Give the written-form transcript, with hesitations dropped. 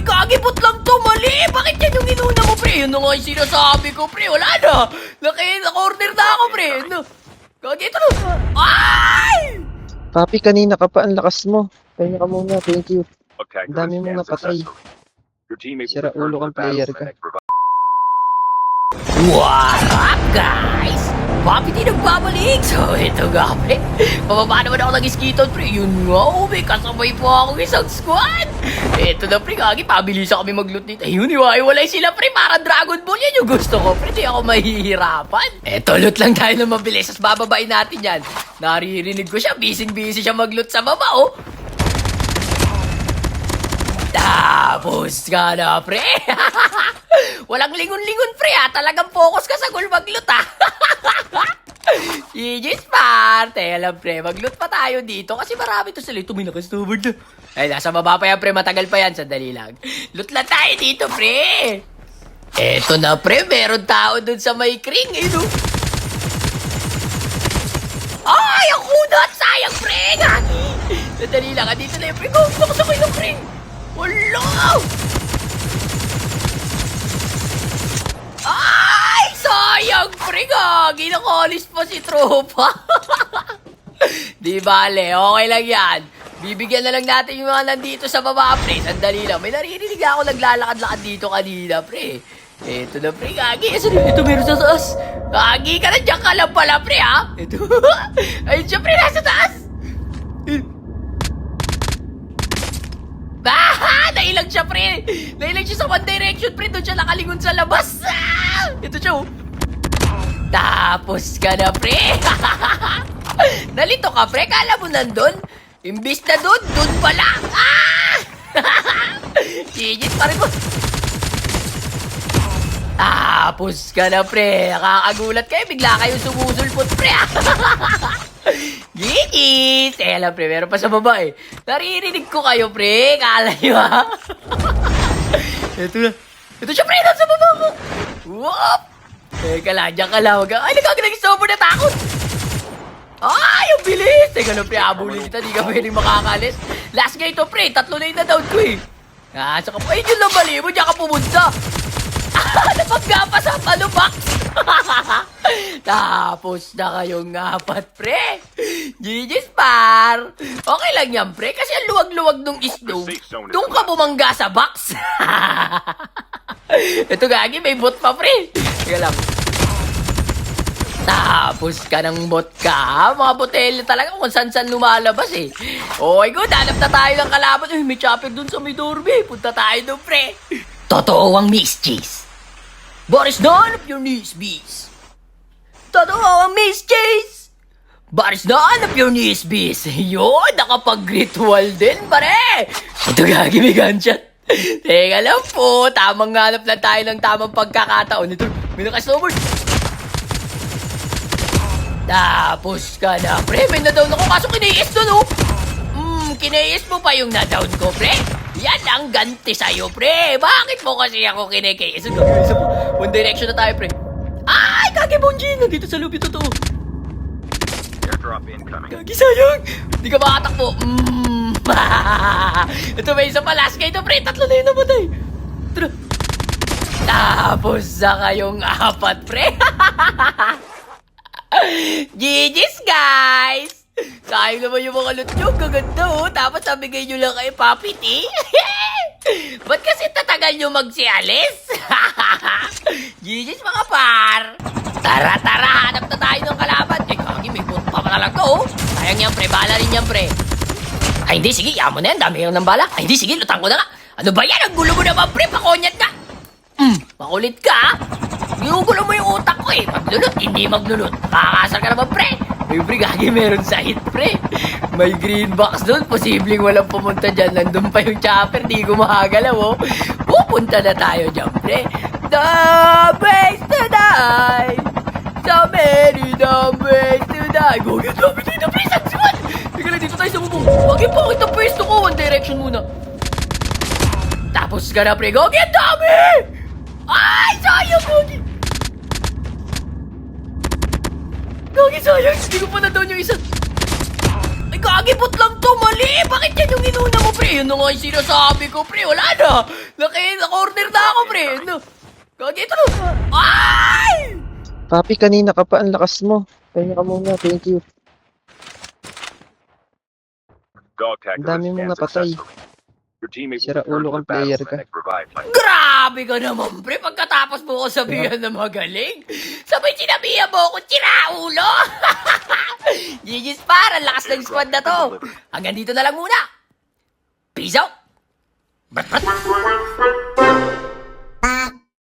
Kagibot lang to, mali! Bakit yan yung inuna mo, pre? Yun na nga yung sinasabi ko, pre. Wala na. Naka-order na ako, pre. No. Gagi, ito na. Ay! Papi, kanina ka pa, ang lakas mo. Kaya ka muna, thank you. Okay, Ang dami mong napatay. Your teammate Sira will ulo return kang to the player battle ka. and provide What up, guys? Papi, di nagbabalik. So, ito nga, pre. Pababa naman ako ng skiton, pre. Yun nga, may kasabay po ako isang squad. Ito na, pre. Gagi, pabilisan kami mag-loot dito. Ayun, iwalay sila, pre. Para Dragon Ball yan yung gusto ko, pre. Di ako mahihirapan. Eto, loot lang tayo na mabilis. Tapos bababain natin yan. Naririnig ko siya. Busy siya mag-loot sa baba, oh. Tapos ka na, pre. Walang lingon-lingon, pre, ha. Talagang focus ka sa goal mag-loot, ha. GG's parte. Alam, pre, mag-loot pa tayo dito kasi marami to sila. Ito, may nakastubord na. Ay, nasa baba pa yan, pre. Matagal pa yan. Sandali lang. Loot lang tayo dito, pre. Eto na, pre. Meron tao dun sa may kring, eh, no? Ay, ang kunat! Sayang, pre! Gagi! Sandali lang, dito na yung pre. Gusto ko sa ng pre. Wala! Ay! Sayang, pre! Gagi! Nakalis pa si tropa. Di bale, okay lang yan. Bibigyan na lang natin yung mga nandito sa baba, pre. Sandali lang. May naririnig ako naglalakad-lakad dito kanina, pre. Ito na, pre. Gagi. Ito meron sa taas. Gagi ka na. Diyan ka lang pala, pre, ha? Ito. Ayun siya, pre. Nasa taas. Nailag siya, pre. Nailag siya sa one direction, pre. Doon siya nakalingon sa labas. Ito siya, oh. Tapos ka na, pre. Nalito ka, pre. Kala mo nandun? Imbis na doon pala. Gigit pa rin mo. Tapos ka na, pre. Nakakagulat kayo. Bigla kayo sumusulpot, pre. Gigit. Alam, pre. Meron pa sa baba, eh. Naririnig ko kayo, pre. Kala nyo, ha? Ito na. Ito siya, pre. Nasa baba mo. Whoop. Teka lang. Diyan ka lang. Ay, nagkakalag-sober na takot. Ay, ang bilis! Teka lang, pre, abulin kita. Di ka pwedeng makakalis. Last guy to, pre. 3 na yung na-down ko, eh. Saka po, yun lang mali mo. Diyan ka pumunta. Napaggapas sa box. Tapos na kayong 4, pre. GG's, par. Okay lang yan, pre. Kasi ang luwag-luwag nung isno. Doon ka bumangga sa box. Ito, gagi. May bot pa, pre. Teka lang. Tapos ka ng bot ka. Mga botelya talaga kung saan-saan lumalabas, eh. Okay, good. Hanap na tayo ng kalaban. Uy, may chopper dun sa may doorway. Punta tayo dun, pre. Totoo ang Miss Cheese. Boris, nahanap your knees, bees. Totoo ang Miss Cheese. Boris, nahanap your knees, bees. Yun, nakapag-ritual din, pare. Ito, gagi, may gunshot. Teka lang po. Tamang hanap lang tayo ng tamang pagkakataon. Ito, may nakasnowboard. Tapos ka na, pre. May na-down ako kaso kinais doon, oh. Kinais mo pa yung na-down ko, pre? Yan ang ganti sa'yo, pre. Bakit mo kasi ako kinikais? One direction na tayo, pre. Ay, kage Bonji. Nandito sa loob yung totoo. airdrop incoming. Kage, sayang. Hindi ka makatakbo. Ito, may isa pa. Last guy to, pre. 3 na yun namatay. Tara. Tapos na kayong 4, pre. GG's, guys! Sayang naman yung mga loot nyo. Gaganda, oh. Tapos nabigay nyo lang kay Papi T. Ba't kasi tatagal nyo magsialis? GG's, mga par. Tara, hanap na tayo ng kalaban. Kagi, may bot pa talaga, oh. Sayang yan, pre. Bala rin yan, pre. Ay, hindi, sige. Yamo na yan. Dami yung ng bala. Ay, hindi, sige. Lutang ko na nga. Ano ba yan? Ang gulo mo naman, pre. Pakonyat ka. Makulit ka, ha? Ginugulo mo yung utak ko, eh. Maglulot, hindi maglulot. Makakasar ka naman, pre. May brigagi meron sa hit, pre. May green box doon. Posibleng walang pumunta dyan. Nandun pa yung chopper. Di gumagalaw, oh. Pupunta na tayo dyan, pre. The ways to die. So many dumb ways to die. Gugit, dami dito, pre. Sansiwan. Teka lang, dito tayo sa bubong. Bakit po kita pwesto ko? One direction muna. Tapos ka na, pre. Gugit, dami. Ay, sayang, Gogi! Gogi, sayang! Hindi ko pa na-down yung isa. Ay, kagibot lang to, mali! Bakit yan yung inuna mo, pre? Yun na nga yung sinasabi ko, pre. Wala na! Sa corner na ako, pre. No. Gagi ito. Ay! Papi, kanina ka pa. Ang lakas mo. Pahinga ka muna. Thank you. Dog tag Ang dami mong napatay. Your teammate Sira will return ulo to kang the battle player for the ka. next revive flight. Grabe ka naman, pre. Pagkatapos mo ko sabihan na magaling. Sabay sinabihan mo ako, ulo. GG's para, lakas ng squad na to. Hanggang dito na lang muna. Peace out. Brat, brat.